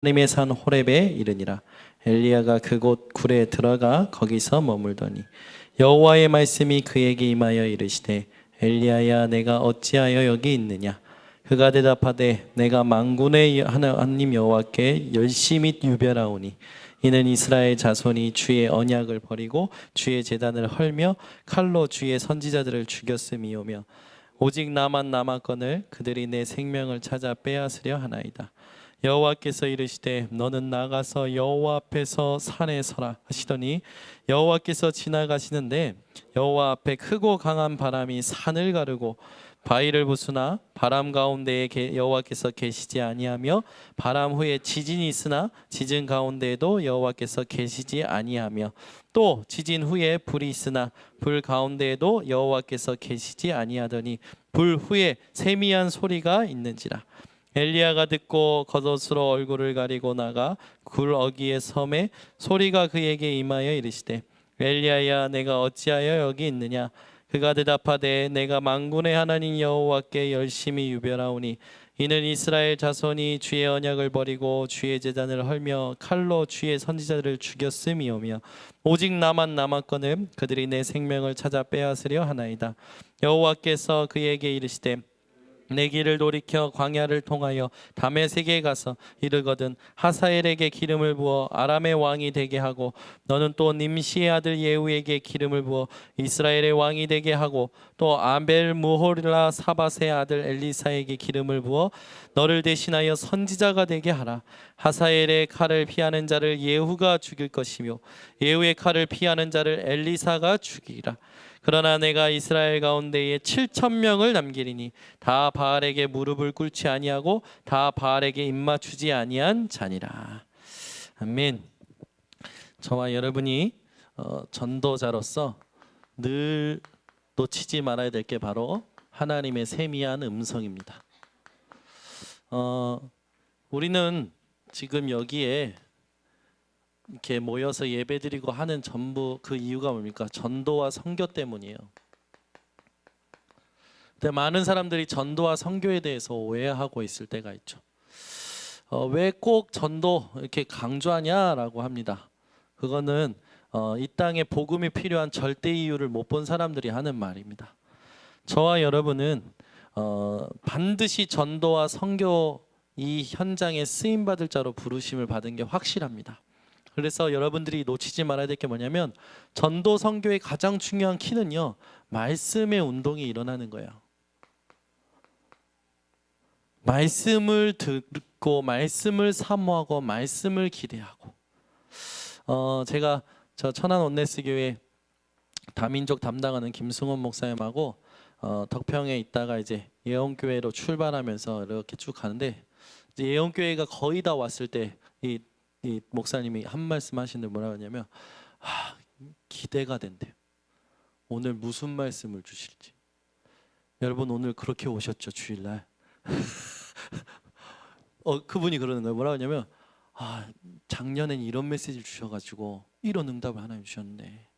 하나님의 산 호렙에 이르니라. 엘리야가 그곳 굴에 들어가 거기서 머물더니 여호와의 말씀이 그에게 임하여 이르시되 엘리야야 내가 어찌하여 여기 있느냐. 그가 대답하되 내가 만군의 하나님 여호와께 열심히 유별하오니 이는 이스라엘 자손이 주의 언약을 버리고 주의 제단을 헐며 칼로 주의 선지자들을 죽였음이오며 오직 나만 남았거늘 그들이 내 생명을 찾아 빼앗으려 하나이다. 여호와께서 이르시되 너는 나가서 여호와 앞에서 산에 서라 하시더니 여호와께서 지나가시는데 여호와 앞에 크고 강한 바람이 산을 가르고 바위를 부수나 바람 가운데에 여호와께서 계시지 아니하며 바람 후에 지진이 있으나 지진 가운데에도 여호와께서 계시지 아니하며 또 지진 후에 불이 있으나 불 가운데에도 여호와께서 계시지 아니하더니 불 후에 세미한 소리가 있는지라. 엘리야가 듣고 겉옷으로 얼굴을 가리고 나가 굴 어귀의 섬에 소리가 그에게 임하여 이르시되 엘리야야 내가 어찌하여 여기 있느냐. 그가 대답하되 내가 만군의 하나님 여호와께 열심히 유별하오니 이는 이스라엘 자손이 주의 언약을 버리고 주의 제단을 헐며 칼로 주의 선지자들을 죽였음이오며 오직 나만 남았거늘 그들이 내 생명을 찾아 빼앗으려 하나이다. 여호와께서 그에게 이르시되 내 길을 돌이켜 광야를 통하여 다메섹에 가서 이르거든 하사엘에게 기름을 부어 아람의 왕이 되게 하고 너는 또 님시의 아들 예후에게 기름을 부어 이스라엘의 왕이 되게 하고 또 아벨 무홀라 사밧의 아들 엘리사에게 기름을 부어 너를 대신하여 선지자가 되게 하라. 하사엘의 칼을 피하는 자를 예후가 죽일 것이며 예후의 칼을 피하는 자를 엘리사가 죽이리라. 그러나 내가 이스라엘 가운데에 7,000명을 남기리니 다 바알에게 무릎을 꿇지 아니하고 다 바알에게 입맞추지 아니한 자니라. 아멘. 저와 여러분이 전도자로서 늘 놓치지 말아야 될 게 바로 하나님의 세미한 음성입니다. 우리는 지금 여기에 이렇게 모여서 예배드리고 하는 전부 그 이유가 뭡니까? 전도와 선교 때문이에요. 근데 많은 사람들이 전도와 선교에 대해서 오해하고 있을 때가 있죠. 왜 꼭 전도 이렇게 강조하냐라고 합니다. 그거는 이 땅에 복음이 필요한 절대 이유를 못 본 사람들이 하는 말입니다. 저와 여러분은 반드시 전도와 선교 이 현장에 쓰임 받을 자로 부르심을 받은 게 확실합니다. 그래서 여러분들이 놓치지 말아야 될 게 뭐냐면 전도 선교의 가장 중요한 키는요 말씀의 운동이 일어나는 거예요. 말씀을 듣고 말씀을 사모하고 말씀을 기대하고 제가 저 천안 온네스 교회 다민족 담당하는 김승원 목사님하고 덕평에 있다가 이제 예원교회로 출발하면서 이렇게 쭉 가는데 이제 예원교회가 거의 다 왔을 때 이 목사님이 한 말씀 하시는데 뭐라고 하냐면 기대가 된대요. 오늘 무슨 말씀을 주실지. 여러분 오늘 그렇게 오셨죠 주일날. 그분이 그러는 거예요. 뭐라고 하냐면 작년엔 이런 메시지를 주셔가지고 이런 응답을 하나님 주셨는데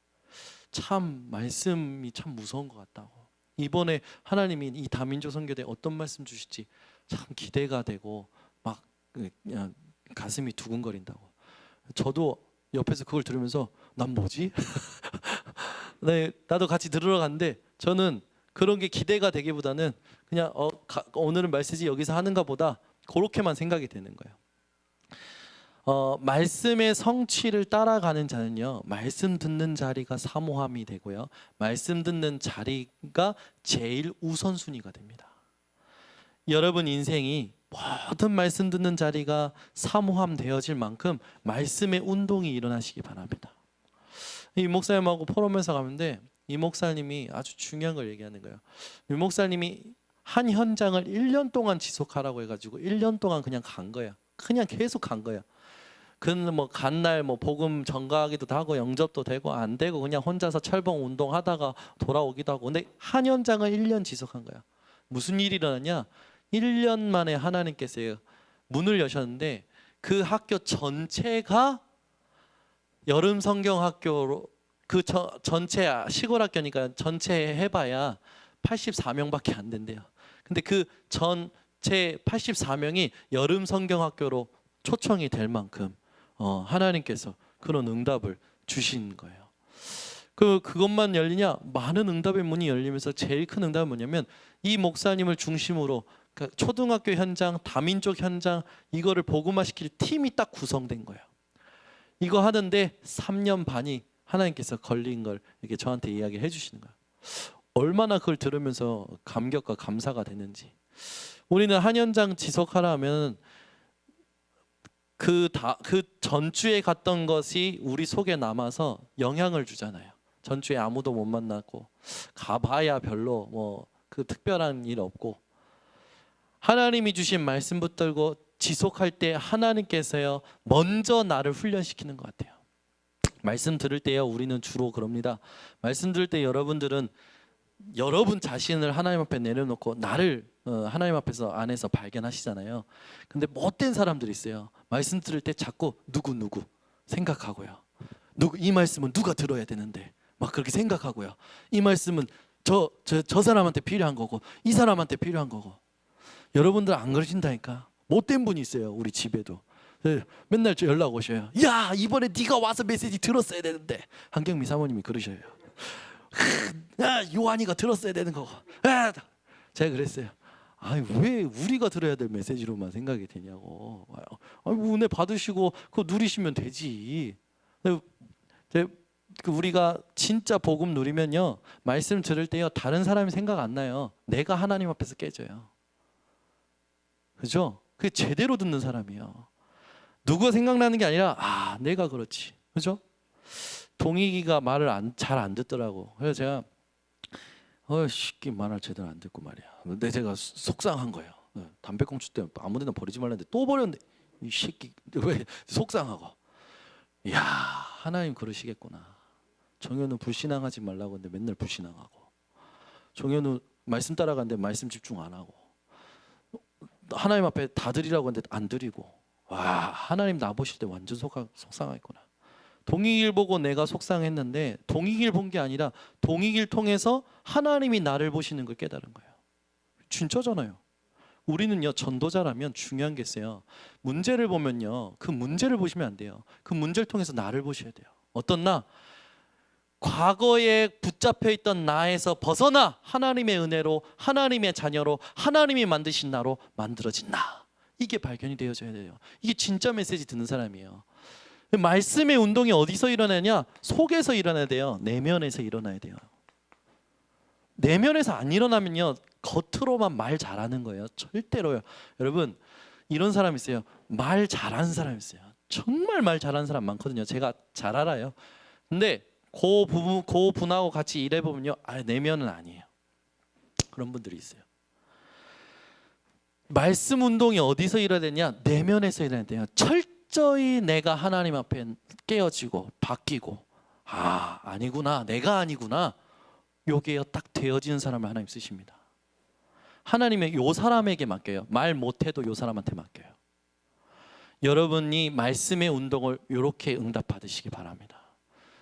참 말씀이 참 무서운 것 같다고. 이번에 하나님이 이 다민족 선교대 어떤 말씀 주실지 참 기대가 되고 막 그냥 가슴이 두근거린다고. 저도 옆에서 그걸 들으면서 난 뭐지? 나도 같이 들으러 갔는데 저는 그런 게 기대가 되기보다는 그냥 오늘은 메시지 여기서 하는가 보다 그렇게만 생각이 되는 거예요. 말씀의 성취를 따라가는 자는요 말씀 듣는 자리가 사모함이 되고요 말씀 듣는 자리가 제일 우선순위가 됩니다. 여러분 인생이 모든 말씀 듣는 자리가 사모함 되어질 만큼 말씀의 운동이 일어나시기 바랍니다. 이 목사님하고 포럼에서 가는데 이 목사님이 아주 중요한 걸 얘기하는 거예요. 이 목사님이 한 현장을 1년 동안 지속하라고 해가지고 1년 동안 그냥 간 거야. 그냥 계속 간 거야. 그는 뭐 간날 뭐 복음 전가하기도 하고 영접도 되고 안 되고 그냥 혼자서 철봉 운동하다가 돌아오기도 하고. 근데 한 현장을 1년 지속한 거야. 무슨 일이 일어났냐? 1년 만에 하나님께서 문을 여셨는데 그 학교 전체가 여름 성경 학교로 그 전체 시골 학교니까 전체 해봐야 84명밖에 안 된대요. 근데 그 전체 84명이 여름 성경 학교로 초청이 될 만큼 하나님께서 그런 응답을 주신 거예요. 그것만 열리냐? 많은 응답의 문이 열리면서 제일 큰 응답은 뭐냐면 이 목사님을 중심으로 초등학교 현장, 다민족 현장 이거를 복음화시킬 팀이 딱 구성된 거예요. 이거 하는데 3년 반이 하나님께서 걸린 걸 이렇게 저한테 이야기해 주시는 거예요. 얼마나 그걸 들으면서 감격과 감사가 되는지. 우리는 한 현장 지속하라 하면 그 전주에 갔던 것이 우리 속에 남아서 영향을 주잖아요. 전주에 아무도 못 만났고 가봐야 별로 뭐 그 특별한 일 없고, 하나님이 주신 말씀 붙들고 지속할 때 하나님께서요 먼저 나를 훈련시키는 것 같아요. 말씀 들을 때요 우리는 주로 그럽니다. 말씀 들을 때 여러분들은 여러분 자신을 하나님 앞에 내려놓고 나를 하나님 앞에서 안에서 발견하시잖아요. 근데 못된 사람들이 있어요. 말씀 들을 때 자꾸 누구 생각하고요. 이 말씀은 누가 들어야 되는데 막 그렇게 생각하고요. 이 말씀은 저 사람한테 필요한 거고 이 사람한테 필요한 거고. 여러분들 안 그러신다니까. 못된 분이 있어요. 우리 집에도 맨날 저 연락 오셔요. 야 이번에 네가 와서 메시지 들었어야 되는데. 한경미 사모님이 그러셔요. 요한이가 들었어야 되는 거고. 제가 그랬어요. 아니 왜 우리가 들어야 될 메시지로만 생각이 되냐고. 아니 은혜 받으시고 그거 누리시면 되지. 우리가 진짜 복음 누리면요 말씀 들을 때요 다른 사람이 생각 안 나요. 내가 하나님 앞에서 깨져요. 그죠? 그게 제대로 듣는 사람이에요. 누가 생각나는 게 아니라 내가 그렇지. 그죠? 동익이가 말을 잘 안 듣더라고. 그래서 제가 쉽게 말을 제대로 안 듣고 말이야. 근데 제가 속상한 거예요. 담배꽁초 때문에 아무데나 버리지 말랬는데 또 버렸는데 이 새끼 왜 속상하고. 이야 하나님 그러시겠구나. 정현우 불신앙하지 말라고 했는데 맨날 불신앙하고, 정현우 말씀 따라가는데 말씀 집중 안 하고, 하나님 앞에 다 드리라고 했는데 안 드리고. 와 하나님 나 보실 때 완전 속상하겠구나. 동익일 보고 내가 속상했는데 동익일 본 게 아니라 동익일 통해서 하나님이 나를 보시는 걸 깨달은 거예요. 진짜잖아요. 우리는요 전도자라면 중요한 게 있어요. 문제를 보면요 그 문제를 보시면 안 돼요. 그 문제를 통해서 나를 보셔야 돼요. 어떤 나? 과거에 붙잡혀 있던 나에서 벗어나 하나님의 은혜로, 하나님의 자녀로, 하나님이 만드신 나로 만들어진 나. 이게 발견이 되어져야 돼요. 이게 진짜 메시지 듣는 사람이에요. 말씀의 운동이 어디서 일어나냐? 속에서 일어나야 돼요. 내면에서 일어나야 돼요. 내면에서 안 일어나면요 겉으로만 말 잘하는 거예요. 절대로요. 여러분 이런 사람 있어요. 말 잘하는 사람 있어요. 정말 말 잘하는 사람 많거든요. 제가 잘 알아요. 근데 그 분하고 같이 일해보면요 내면은 아니에요. 그런 분들이 있어요. 말씀 운동이 어디서 일어나냐? 내면에서 일어나야 돼요. 철저히 내가 하나님 앞에 깨어지고 바뀌고 아니구나 내가 아니구나 요게요 딱 되어지는 사람을 하나님 쓰십니다. 하나님의 요 사람에게 맡겨요. 말 못해도 요 사람한테 맡겨요. 여러분이 말씀의 운동을 이렇게 응답받으시기 바랍니다.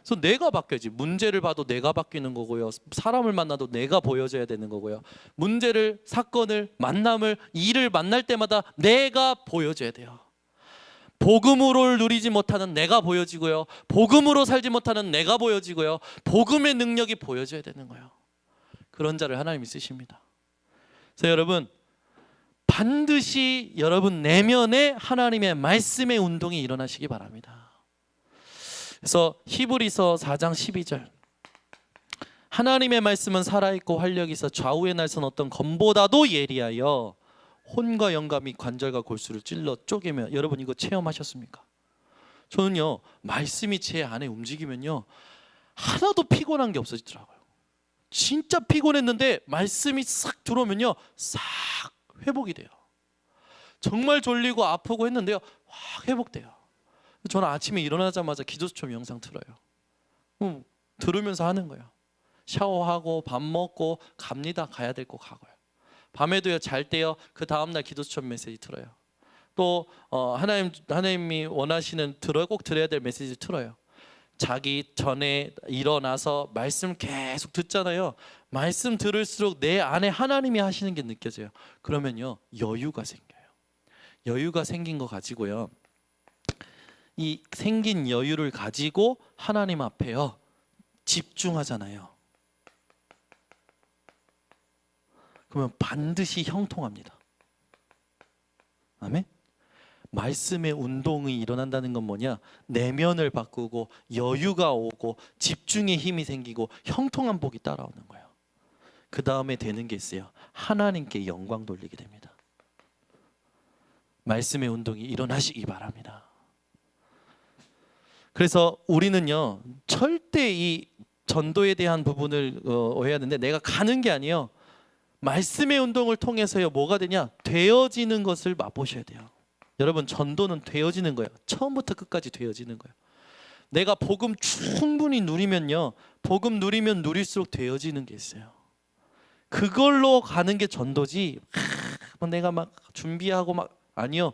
그래서 내가 바뀌어야지. 문제를 봐도 내가 바뀌는 거고요. 사람을 만나도 내가 보여줘야 되는 거고요. 문제를, 사건을, 만남을, 일을 만날 때마다 내가 보여줘야 돼요. 복음으로 누리지 못하는 내가 보여지고요. 복음으로 살지 못하는 내가 보여지고요. 복음의 능력이 보여져야 되는 거예요. 그런 자를 하나님이 쓰십니다. 그래서 여러분 반드시 여러분 내면에 하나님의 말씀의 운동이 일어나시기 바랍니다. 그래서 히브리서 4장 12절 하나님의 말씀은 살아있고 활력이 있어 좌우의 날선 어떤 검보다도 예리하여 혼과 영감이 관절과 골수를 찔러 쪼개며. 여러분 이거 체험하셨습니까? 저는요 말씀이 제 안에 움직이면요 하나도 피곤한 게 없어지더라고요. 진짜 피곤했는데 말씀이 싹 들어오면요 싹 회복이 돼요. 정말 졸리고 아프고 했는데요 확 회복돼요. 저는 아침에 일어나자마자 기도수첩 영상 틀어요. 들으면서 하는 거예요. 샤워하고 밥 먹고 갑니다. 가야 될 거 가고요. 밤에도요 잘 때요 그 다음날 기도수첩 메시지 틀어요. 또 하나님이 원하시는 꼭 들어야 될 메시지 틀어요. 자기 전에 일어나서 말씀 계속 듣잖아요. 말씀 들을수록 내 안에 하나님이 하시는 게 느껴져요. 그러면요 여유가 생겨요. 여유가 생긴 거 가지고요 이 생긴 여유를 가지고 하나님 앞에요 집중하잖아요. 그러면 반드시 형통합니다. 아멘. 말씀의 운동이 일어난다는 건 뭐냐? 내면을 바꾸고 여유가 오고 집중의 힘이 생기고 형통한 복이 따라오는 거예요. 그 다음에 되는 게 있어요. 하나님께 영광 돌리게 됩니다. 말씀의 운동이 일어나시기 바랍니다. 그래서 우리는요 절대 이 전도에 대한 부분을 오해하는데, 내가 가는 게 아니에요. 말씀의 운동을 통해서요 뭐가 되냐? 되어지는 것을 맛보셔야 돼요. 여러분, 전도는 되어지는 거예요. 처음부터 끝까지 되어지는 거예요. 내가 복음 충분히 누리면요, 복음 누리면 누릴수록 되어지는 게 있어요. 그걸로 가는 게 전도지, 내가 막 준비하고 막, 아니요.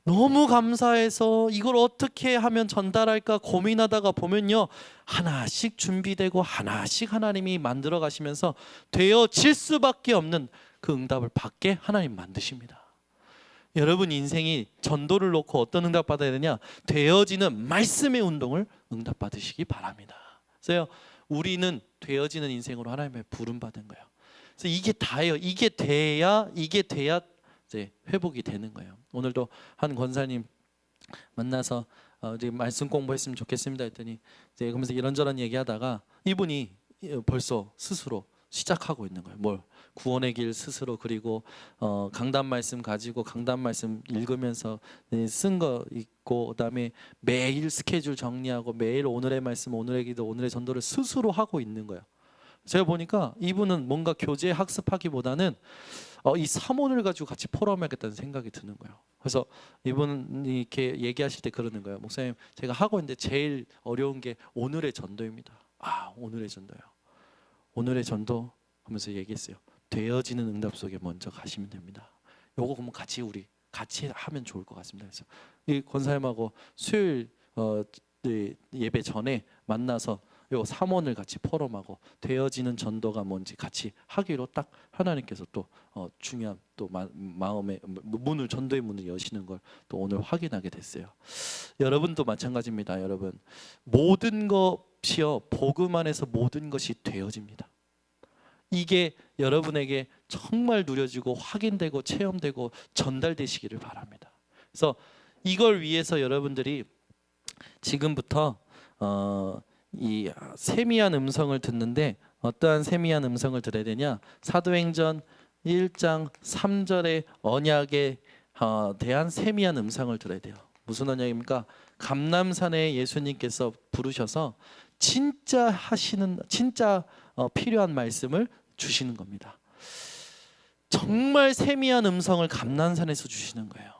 너무 감사해서 이걸 어떻게 하면 전달할까 고민하다가 보면요, 하나씩 준비되고 하나씩 하나님이 만들어 가시면서 되어질 수밖에 없는 그 응답을 받게 하나님 만드십니다. 여러분 인생이 전도를 놓고 어떤 응답 받아야 되냐? 되어지는 말씀의 운동을 응답 받으시기 바랍니다. 그래서 우리는 되어지는 인생으로 하나님의 부름 받은 거예요. 그래서 이게 다예요. 이게 돼야 이제 회복이 되는 거예요. 오늘도 한 권사님 만나서 이제 말씀 공부했으면 좋겠습니다 했더니, 이제 그러면서 이런저런 얘기하다가 이분이 벌써 스스로 시작하고 있는 거예요. 뭘? 구원의 길 스스로, 그리고 강단 말씀 가지고 강단 말씀 읽으면서 쓴 거 있고, 그다음에 매일 스케줄 정리하고 매일 오늘의 말씀, 오늘의 기도, 오늘의 전도를 스스로 하고 있는 거예요. 제가 보니까 이분은 뭔가 교재 학습하기보다는 이 사본을 가지고 같이 포럼하겠다는 생각이 드는 거예요. 그래서 이분이 이렇게 얘기하실 때 그러는 거예요. 목사님, 제가 하고 있는데 제일 어려운 게 오늘의 전도입니다. 아, 오늘의 전도요. 오늘의 전도 하면서 얘기했어요. 되어지는 응답 속에 먼저 가시면 됩니다. 요거 그러면 우리 같이 하면 좋을 것 같습니다. 그래서 이 권사님하고 수요일 예배 전에 만나서 요 삼원을 같이 포럼하고 되어지는 전도가 뭔지 같이 하기로 딱 하나님께서 또 중요한 또 마음의 문을, 전도의 문을 여시는 걸 또 오늘 확인하게 됐어요. 여러분도 마찬가지입니다. 여러분, 모든 것이요 복음 안에서 모든 것이 되어집니다. 이게 여러분에게 정말 누려지고 확인되고 체험되고 전달되시기를 바랍니다. 그래서 이걸 위해서 여러분들이 지금부터 이 세미한 음성을 듣는데, 어떠한 세미한 음성을 들어야 되냐? 사도행전 1장 3절의 언약에 대한 세미한 음성을 들어야 돼요. 무슨 언약입니까? 감람산에 예수님께서 부르셔서 진짜 필요한 말씀을 주시는 겁니다. 정말 세미한 음성을 감람산에서 주시는 거예요.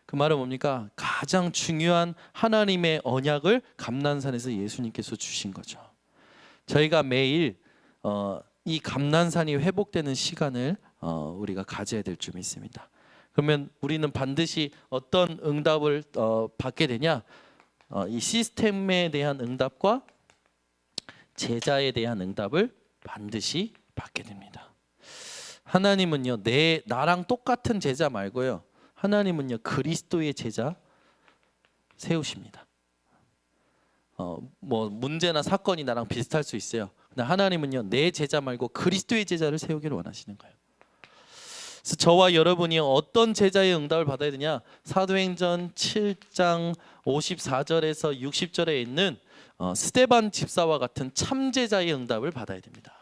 그 말은 뭡니까? 가장 중요한 하나님의 언약을 감람산에서 예수님께서 주신 거죠. 저희가 매일 이 감람산이 회복되는 시간을 우리가 가져야 될 줄 믿습니다. 그러면 우리는 반드시 어떤 응답을 받게 되냐? 이 시스템에 대한 응답과 제자에 대한 응답을 반드시 받게 됩니다. 하나님은요, 나랑 똑같은 제자 말고요, 하나님은요 그리스도의 제자 세우십니다. 뭐 문제나 사건이 나랑 비슷할 수 있어요. 근데 하나님은요 내 제자 말고 그리스도의 제자를 세우기를 원하시는 거예요. 그래서 저와 여러분이 어떤 제자의 응답을 받아야 되냐? 사도행전 7장 54절에서 60절에 있는 스데반 집사와 같은 참제자의 응답을 받아야 됩니다.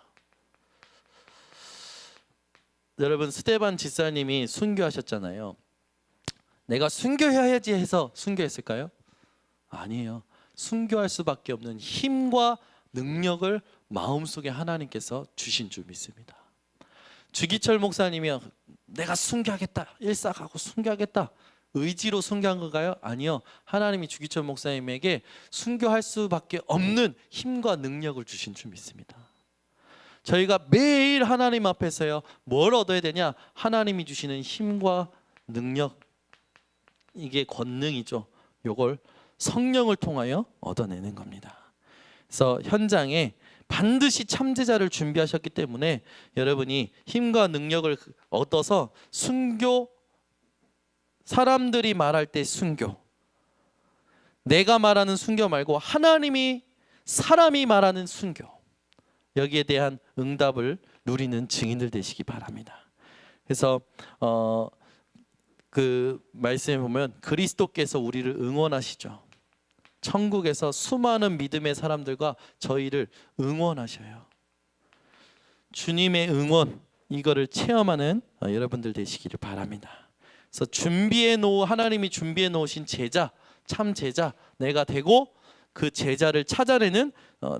여러분, 스데반 집사님이 순교하셨잖아요. 내가 순교해야지 해서 순교했을까요? 아니에요. 순교할 수밖에 없는 힘과 능력을 마음속에 하나님께서 주신 줄 믿습니다. 주기철 목사님이 내가 순교하겠다, 일사하고 순교하겠다, 의지로 순교한 건가요? 아니요. 하나님이 주기철 목사님에게 순교할 수밖에 없는 힘과 능력을 주신 줄 믿습니다. 저희가 매일 하나님 앞에서요 뭘 얻어야 되냐? 하나님이 주시는 힘과 능력, 이게 권능이죠. 요걸 성령을 통하여 얻어내는 겁니다. 그래서 현장에 반드시 참제자를 준비하셨기 때문에 여러분이 힘과 능력을 얻어서 순교, 사람들이 말할 때 순교, 내가 말하는 순교 말고 하나님이 사람이 말하는 순교, 여기에 대한 응답을 누리는 증인들 되시기 바랍니다. 그래서 그 말씀에 보면 그리스도께서 우리를 응원하시죠. 천국에서 수많은 믿음의 사람들과 저희를 응원하셔요. 주님의 응원, 이거를 체험하는 여러분들 되시기를 바랍니다. 그래서 하나님이 준비해 놓으신 제자, 참 제자 내가 되고 그 제자를 찾아내는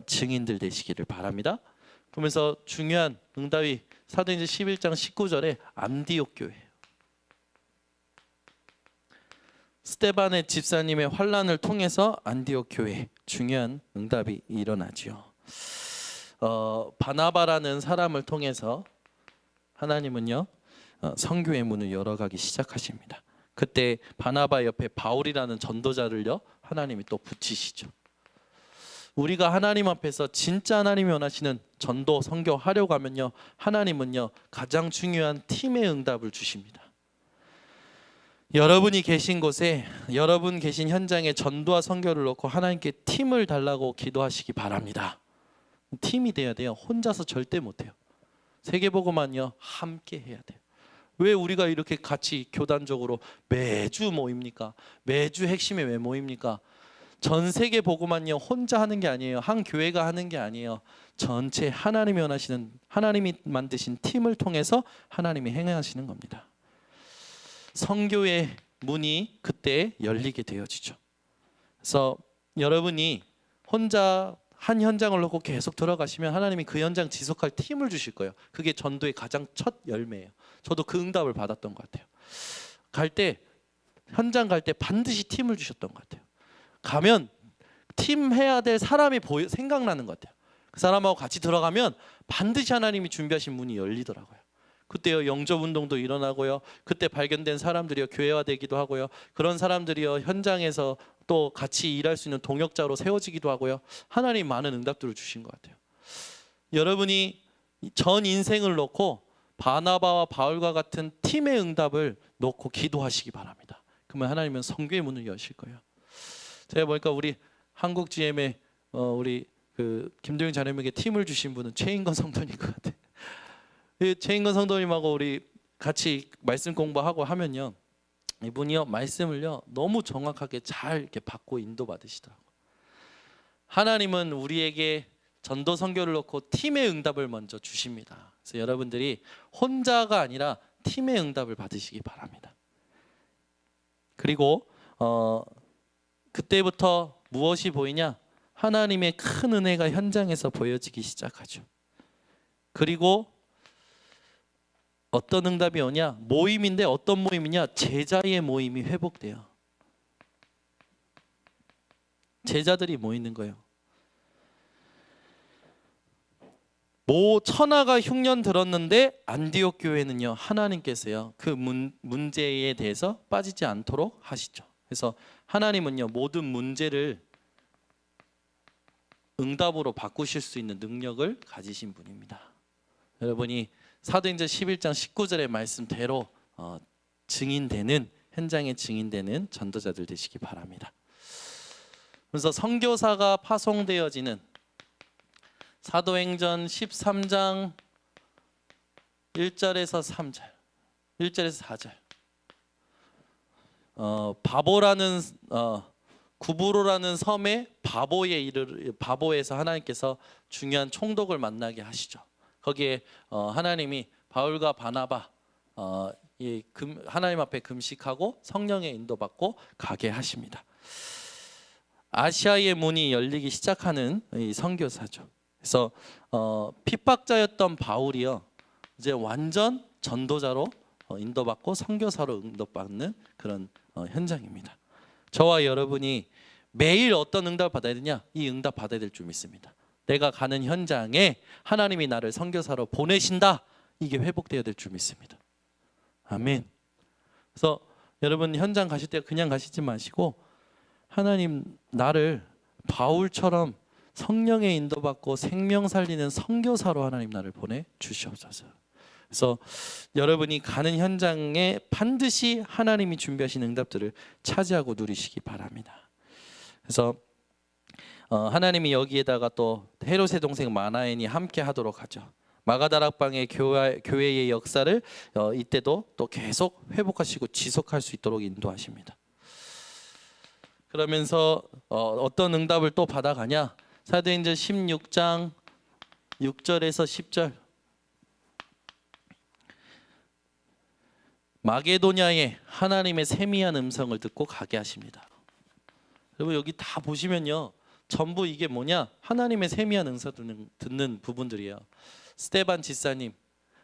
증인들 되시기를 바랍니다. 그러면서 중요한 응답이 사도행전 11장 19절에 안디옥 교회예요. 스데반의 집사님의 환난을 통해서 안디옥 교회 중요한 응답이 일어나죠. 바나바라는 사람을 통해서 하나님은요 선교의 문을 열어가기 시작하십니다. 그때 바나바 옆에 바울이라는 전도자를요 하나님이 또 붙이시죠. 우리가 하나님 앞에서 진짜 하나님이 원하시는 전도 선교하려고 하면요 하나님은요 가장 중요한 팀의 응답을 주십니다. 여러분이 계신 곳에, 여러분 계신 현장에 전도와 선교를 놓고 하나님께 팀을 달라고 기도하시기 바랍니다. 팀이 돼야 돼요. 혼자서 절대 못해요. 세계복음만요 함께 해야 돼요. 왜 우리가 이렇게 같이 교단적으로 매주 모입니까? 매주 핵심에 왜 모입니까? 전 세계 복음만요 혼자 하는 게 아니에요. 한 교회가 하는 게 아니에요. 전체 하나님이 원하시는, 하나님이 만드신 팀을 통해서 하나님이 행하시는 겁니다. 선교의 문이 그때 열리게 되어지죠. 그래서 여러분이 혼자 한 현장을 놓고 계속 들어가시면 하나님이 그 현장 지속할 팀을 주실 거예요. 그게 전도의 가장 첫 열매예요. 저도 그 응답을 받았던 것 같아요. 현장 갈 때 반드시 팀을 주셨던 것 같아요. 가면 팀 해야 될 사람이 생각나는 것 같아요. 그 사람하고 같이 들어가면 반드시 하나님이 준비하신 문이 열리더라고요. 그때요 영접 운동도 일어나고요. 그때 발견된 사람들이요 교회화되기도 하고요. 그런 사람들이요 현장에서 또 같이 일할 수 있는 동역자로 세워지기도 하고요. 하나님 많은 응답들을 주신 것 같아요. 여러분이 전 인생을 놓고 바나바와 바울과 같은 팀의 응답을 놓고 기도하시기 바랍니다. 그러면 하나님은 선교의 문을 여실 거예요. 제가 보니까 우리 한국 GM에 우리 그 김도영 자매에게 팀을 주신 분은 최인건 성도님 것 같아요. 최인건 성도님하고 우리 같이 말씀 공부하고 하면요, 이분이요 말씀을요 너무 정확하게 잘 이렇게 받고 인도받으시더라고요. 하나님은 우리에게 전도 선교를 놓고 팀의 응답을 먼저 주십니다. 그래서 여러분들이 혼자가 아니라 팀의 응답을 받으시기 바랍니다. 그리고 그때부터 무엇이 보이냐? 하나님의 큰 은혜가 현장에서 보여지기 시작하죠. 그리고 어떤 응답이 오냐? 모임인데 어떤 모임이냐? 제자의 모임이 회복돼요. 제자들이 모이는 거예요. 천하가 흉년 들었는데 안디옥 교회는요 하나님께서요 그 문제에 대해서 빠지지 않도록 하시죠. 그래서 하나님은요 모든 문제를 응답으로 바꾸실 수 있는 능력을 가지신 분입니다. 여러분이 사도행전 11장 19절의 말씀대로 증인되는, 현장에 증인되는 전도자들 되시기 바랍니다. 그래서 선교사가 파송되어지는 사도행전 13장 1절에서 3절, 1절에서 4절. 바보라는 구브로라는 섬에 바보에서 하나님께서 중요한 총독을 만나게 하시죠. 거기에 하나님이 바울과 바나바 하나님 앞에 금식하고 성령의 인도받고 가게 하십니다. 아시아의 문이 열리기 시작하는 이 선교사죠. 그래서 핍박자였던 바울이요 이제 완전 전도자로 인도받고 선교사로 인도받는 그런 현장입니다. 저와 여러분이 매일 어떤 응답을 받아야 되냐? 이 응답 받아야 될 줄 믿습니다. 내가 가는 현장에 하나님이 나를 선교사로 보내신다. 이게 회복되어야 될 줄 믿습니다. 아멘. 그래서 여러분 현장 가실 때 그냥 가시지 마시고 하나님 나를 바울처럼 성령의 인도받고 생명 살리는 선교사로 하나님 나를 보내주시옵소서. 그래서 여러분이 가는 현장에 반드시 하나님이 준비하신 응답들을 차지하고 누리시기 바랍니다. 그래서 하나님이 여기에다가 또 헤롯의 동생 마나엔이 함께 하도록 하죠. 마가다락방의 교회의 역사를 이때도 또 계속 회복하시고 지속할 수 있도록 인도하십니다. 그러면서 어떤 응답을 또 받아가냐? 사도행전 16장 6절에서 10절. 마게도냐에 하나님의 세미한 음성을 듣고 가게 하십니다. 여러분 여기 다 보시면요, 전부 이게 뭐냐? 하나님의 세미한 음성 듣는 부분들이에요. 스데반 집사님,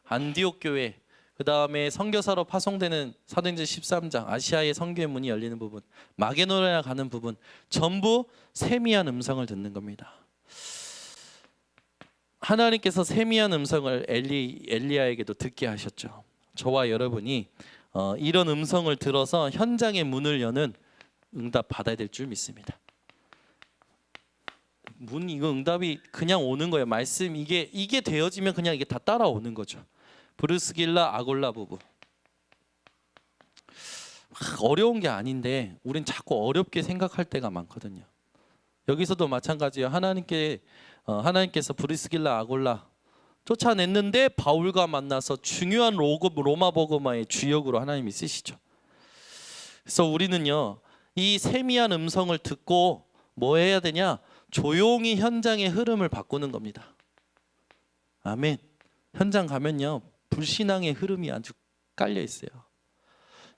안디옥 교회, 그 다음에 선교사로 파송되는 사도행전 13장 아시아의 선교의 문이 열리는 부분, 마게도냐 가는 부분, 전부 세미한 음성을 듣는 겁니다. 하나님께서 세미한 음성을 엘리야에게도 듣게 하셨죠. 저와 여러분이 이런 음성을 들어서 현장의 문을 여는 응답 받아야 될 줄 믿습니다. 이거 응답이 그냥 오는 거예요. 말씀 이게 되어지면 그냥 이게 다 따라오는 거죠. 브르스길라 아골라 부부, 어려운 게 아닌데 우린 자꾸 어렵게 생각할 때가 많거든요. 여기서도 마찬가지예요. 하나님께서 브리스길라 아골라 쫓아냈는데 바울과 만나서 중요한 로마 복음화의 주역으로 하나님이 쓰시죠. 그래서 우리는요, 이 세미한 음성을 듣고 뭐 해야 되냐? 조용히 현장의 흐름을 바꾸는 겁니다. 아멘. 현장 가면요, 불신앙의 흐름이 아주 깔려 있어요.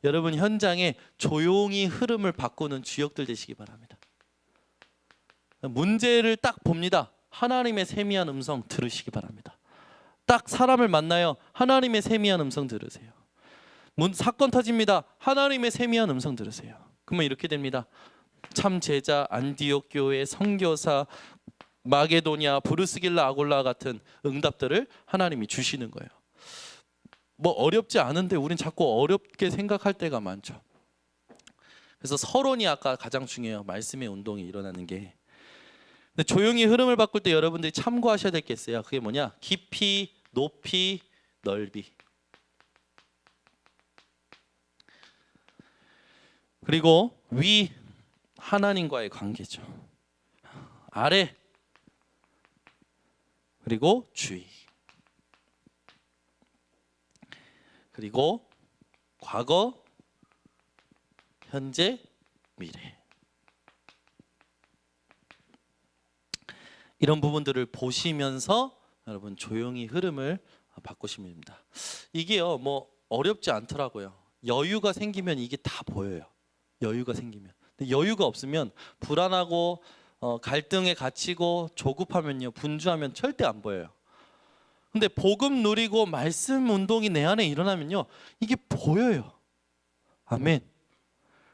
여러분 현장에 조용히 흐름을 바꾸는 주역들 되시기 바랍니다. 문제를 딱 봅니다. 하나님의 세미한 음성 들으시기 바랍니다. 딱 사람을 만나요. 하나님의 세미한 음성 들으세요. 사건 터집니다. 하나님의 세미한 음성 들으세요. 그러면 이렇게 됩니다. 참 제자, 안디옥 교회, 선교사, 마게도냐, 브루스길라 아골라 같은 응답들을 하나님이 주시는 거예요. 뭐 어렵지 않은데 우린 자꾸 어렵게 생각할 때가 많죠. 그래서 서론이 아까 가장 중요해요. 말씀의 운동이 일어나는 게. 근데 조용히 흐름을 바꿀 때 여러분들이 참고하셔야 될 게 있어요. 그게 뭐냐? 깊이, 높이, 넓이. 그리고 위, 하나님과의 관계죠. 아래, 그리고 주의. 그리고 과거, 현재, 미래. 이런 부분들을 보시면서 여러분 조용히 흐름을 바꾸시면 됩니다. 이게요, 뭐 어렵지 않더라고요. 여유가 생기면 이게 다 보여요. 여유가 생기면. 근데 여유가 없으면 불안하고 갈등에 갇히고 조급하면요, 분주하면 절대 안 보여요. 근데 복음 누리고 말씀 운동이 내 안에 일어나면요, 이게 보여요. 아멘.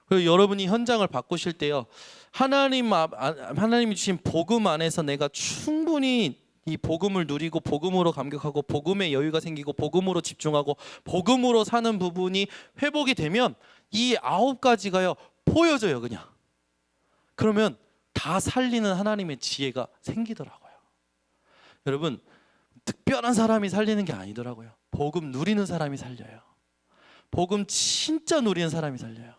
그리고 여러분이 현장을 바꾸실 때요, 하나님이 주신 복음 안에서 내가 충분히 이 복음을 누리고 복음으로 감격하고 복음의 여유가 생기고 복음으로 집중하고 복음으로 사는 부분이 회복이 되면 이 9가지가요 보여져요. 그냥 그러면 다 살리는 하나님의 지혜가 생기더라고요. 여러분 특별한 사람이 살리는 게 아니더라고요. 복음 누리는 사람이 살려요. 복음 진짜 누리는 사람이 살려요.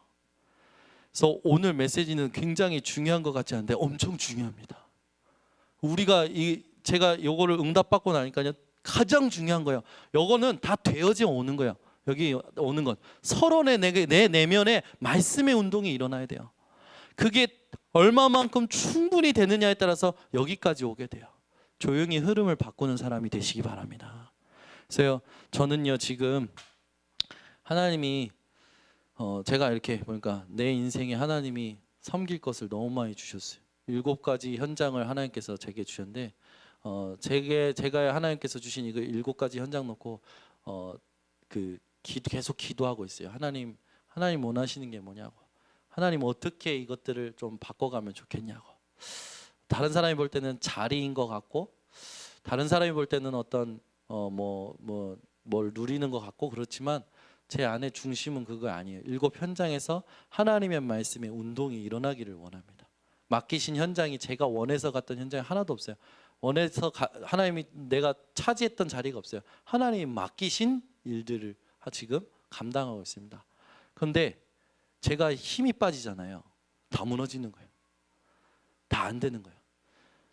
그래서 오늘 메시지는 굉장히 중요한 것 같지 않은데 엄청 중요합니다. 제가 요거를 응답받고 나니까요, 가장 중요한 거예요. 요거는 다 되어져 오는 거예요. 여기 오는 건 서론에 내 내면에 말씀의 운동이 일어나야 돼요. 그게 얼마만큼 충분히 되느냐에 따라서 여기까지 오게 돼요. 조용히 흐름을 바꾸는 사람이 되시기 바랍니다. 그래서 저는요, 지금 하나님이 제가 이렇게 보니까 내 인생에 하나님이 섬길 것을 너무 많이 주셨어요. 7가지 현장을 하나님께서 제게 주셨는데 제가 하나님께서 주신 이거 7가지 현장 놓고 계속 기도하고 있어요. 하나님 원하시는 게 뭐냐고, 하나님 어떻게 이것들을 좀 바꿔가면 좋겠냐고. 다른 사람이 볼 때는 자리인 것 같고, 다른 사람이 볼 때는 어떤 뭘 누리는 것 같고 그렇지만 제 안의 중심은 그거 아니에요. 7 현장에서 하나님의 말씀의 운동이 일어나기를 원합니다. 맡기신 현장이 제가 원해서 갔던 현장이 하나도 없어요. 하나님이 내가 차지했던 자리가 없어요. 하나님이 맡기신 일들을 지금 감당하고 있습니다. 그런데 제가 힘이 빠지잖아요. 다 무너지는 거예요. 다 안 되는 거예요.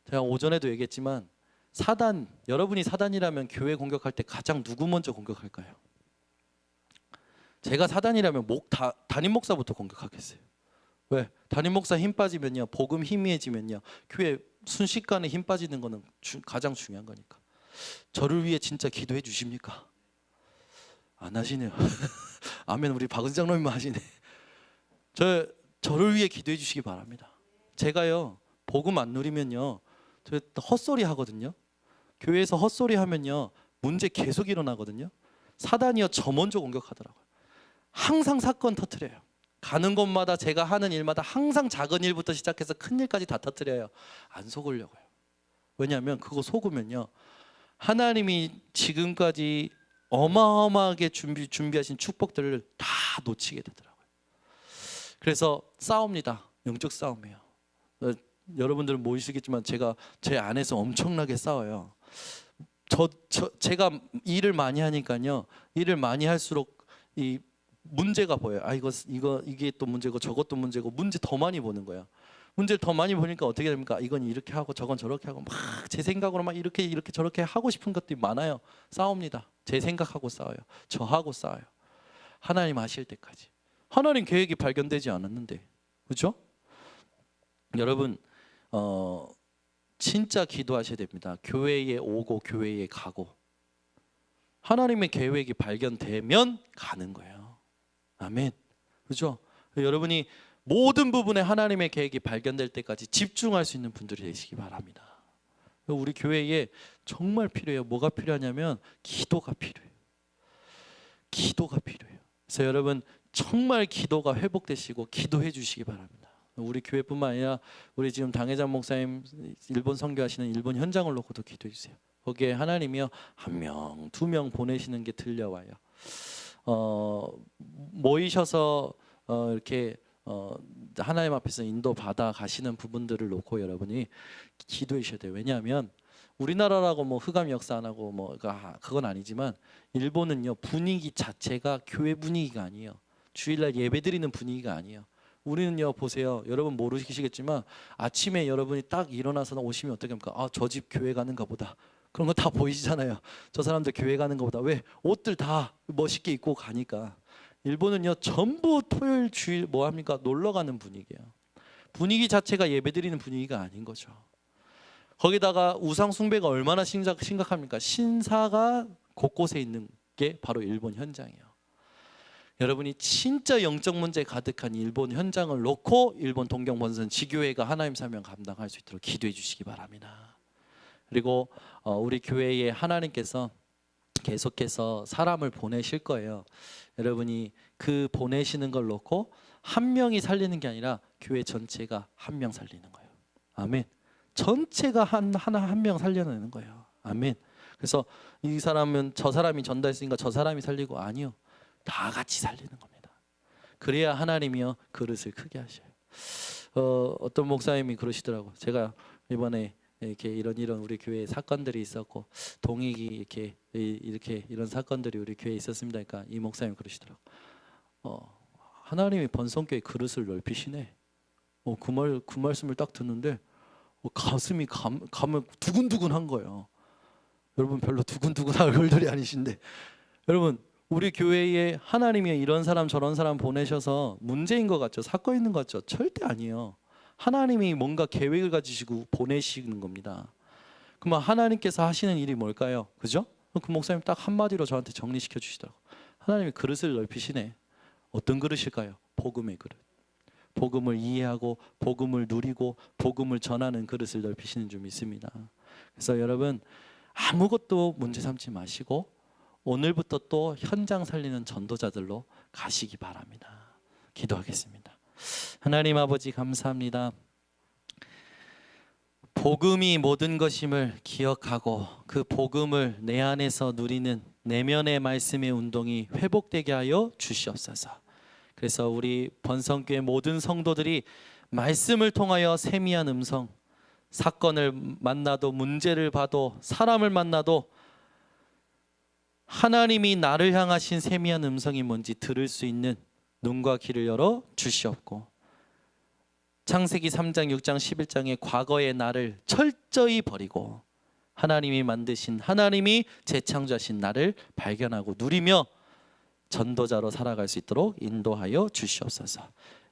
제가 오전에도 얘기했지만 사단, 여러분이 사단이라면 교회 공격할 때 가장 누구 먼저 공격할까요? 제가 사단이라면 담임 목사부터 공격하겠어요. 왜? 담임 목사 힘 빠지면요, 복음 희미해지면요, 교회 순식간에 힘 빠지는 거는 가장 중요한 거니까. 저를 위해 진짜 기도해 주십니까? 안 하시네요. 아멘. 우리 박은 장로님만 하시네. 저를 위해 기도해 주시기 바랍니다. 제가요, 복음 안 누리면요, 저 헛소리 하거든요. 교회에서 헛소리 하면요, 문제 계속 일어나거든요. 사단이요, 저 먼저 공격하더라고요. 항상 사건 터뜨려요. 가는 곳마다 제가 하는 일마다 항상 작은 일부터 시작해서 큰 일까지 다 터뜨려요. 안 속으려고요. 왜냐하면 그거 속으면요, 하나님이 지금까지 어마어마하게 준비하신 축복들을 다 놓치게 되더라고요. 그래서 싸웁니다. 영적 싸움이에요. 여러분들은 모르시겠지만 제가 제 안에서 엄청나게 싸워요. 제가 일을 많이 하니까요, 일을 많이 할수록 이 문제가 보여요. 이게 또 문제고 저것도 문제고, 문제 더 많이 보는 거예요. 문제를 더 많이 보니까 어떻게 됩니까? 이건 이렇게 하고 저건 저렇게 하고, 막 제 생각으로 막 이렇게 저렇게 하고 싶은 것들이 많아요. 싸웁니다. 제 생각하고 싸워요. 저하고 싸워요. 하나님 아실 때까지. 하나님 계획이 발견되지 않았는데, 그렇죠? 여러분, 진짜 기도하셔야 됩니다. 교회에 오고 교회에 가고, 하나님의 계획이 발견되면 가는 거예요. 아멘. 그렇죠? 여러분이 모든 부분에 하나님의 계획이 발견될 때까지 집중할 수 있는 분들이 되시기 바랍니다. 우리 교회에 정말 필요해요. 뭐가 필요하냐면 기도가 필요해요. 기도가 필요해요. 그래서 여러분 정말 기도가 회복되시고 기도해 주시기 바랍니다. 우리 교회뿐만 아니라 우리 지금 당회장 목사님 일본 선교하시는 일본 현장을 놓고도 기도해 주세요. 거기에 하나님이요, 1명, 2명 보내시는 게 들려와요. 모이셔서 이렇게 하나님 앞에서 인도 받아 가시는 부분들을 놓고 여러분이 기도해 주셔야 돼요. 왜냐하면 우리나라라고 뭐 흑암 역사 안 하고 뭐 그건 아니지만, 일본은요, 분위기 자체가 교회 분위기가 아니에요. 주일날 예배드리는 분위기가 아니에요. 우리는요, 보세요. 여러분 모르시겠지만 아침에 여러분이 딱 일어나서 오시면 어떻게 합니까? 저 집 교회 가는가 보다. 그런 거 다 보이시잖아요. 저 사람들 교회 가는가 보다. 왜? 옷들 다 멋있게 입고 가니까. 일본은요, 전부 토요일 주일 뭐 합니까? 놀러 가는 분위기예요. 분위기 자체가 예배드리는 분위기가 아닌 거죠. 거기다가 우상 숭배가 얼마나 심각합니까? 신사가 곳곳에 있는 게 바로 일본 현장이에요. 여러분이 진짜 영적 문제 가득한 일본 현장을 놓고 일본 동경본선 지교회가 하나님 사명 감당할 수 있도록 기도해 주시기 바랍니다. 그리고 우리 교회에 하나님께서 계속해서 사람을 보내실 거예요. 여러분이 그 보내시는 걸 놓고 한 명이 살리는 게 아니라 교회 전체가 한 명 살리는 거예요. 아멘. 전체가 한 명 살려내는 거예요. 아멘. 그래서 이 사람은 저 사람이 전달했으니까 저 사람이 살리고, 아니요, 다 같이 살리는 겁니다. 그래야 하나님이요, 그릇을 크게 하셔요. 어떤 목사님이 그러시더라고. 제가 이번에 이렇게 이런 우리 교회에 사건들이 있었고, 동익이 이렇게 이런 사건들이 우리 교회에 있었습니다. 그러니까 이 목사님이 그러시더라고. 하나님이 번성교회 그릇을 넓히시네. 그 말씀을 딱 듣는데 가슴이 가면 두근두근한 거예요. 여러분 별로 두근두근한 얼굴들이 아니신데, 여러분 우리 교회에 하나님이 이런 사람 저런 사람 보내셔서 문제인 것 같죠? 사건 있는 것 같죠? 절대 아니에요. 하나님이 뭔가 계획을 가지시고 보내시는 겁니다. 그러면 하나님께서 하시는 일이 뭘까요? 그죠? 그 목사님 딱 한마디로 저한테 정리시켜 주시더라고요. 하나님이 그릇을 넓히시네. 어떤 그릇일까요? 복음의 그릇. 복음을 이해하고 복음을 누리고 복음을 전하는 그릇을 넓히시는 줄 믿습니다. 그래서 여러분 아무것도 문제 삼지 마시고 오늘부터 또 현장 살리는 전도자들로 가시기 바랍니다. 기도하겠습니다. 하나님 아버지 감사합니다. 복음이 모든 것임을 기억하고 그 복음을 내 안에서 누리는 내면의 말씀의 운동이 회복되게 하여 주시옵소서. 그래서 우리 번성교회 모든 성도들이 말씀을 통하여 세미한 음성, 사건을 만나도 문제를 봐도 사람을 만나도 하나님이 나를 향하신 세미한 음성이 뭔지 들을 수 있는 눈과 귀를 열어 주시옵고, 창세기 3장, 6장, 11장의 과거의 나를 철저히 버리고 하나님이 만드신, 하나님이 재창조하신 나를 발견하고 누리며 전도자로 살아갈 수 있도록 인도하여 주시옵소서.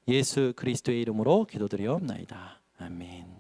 예수 그리스도의 이름으로 기도드리옵나이다. 아멘.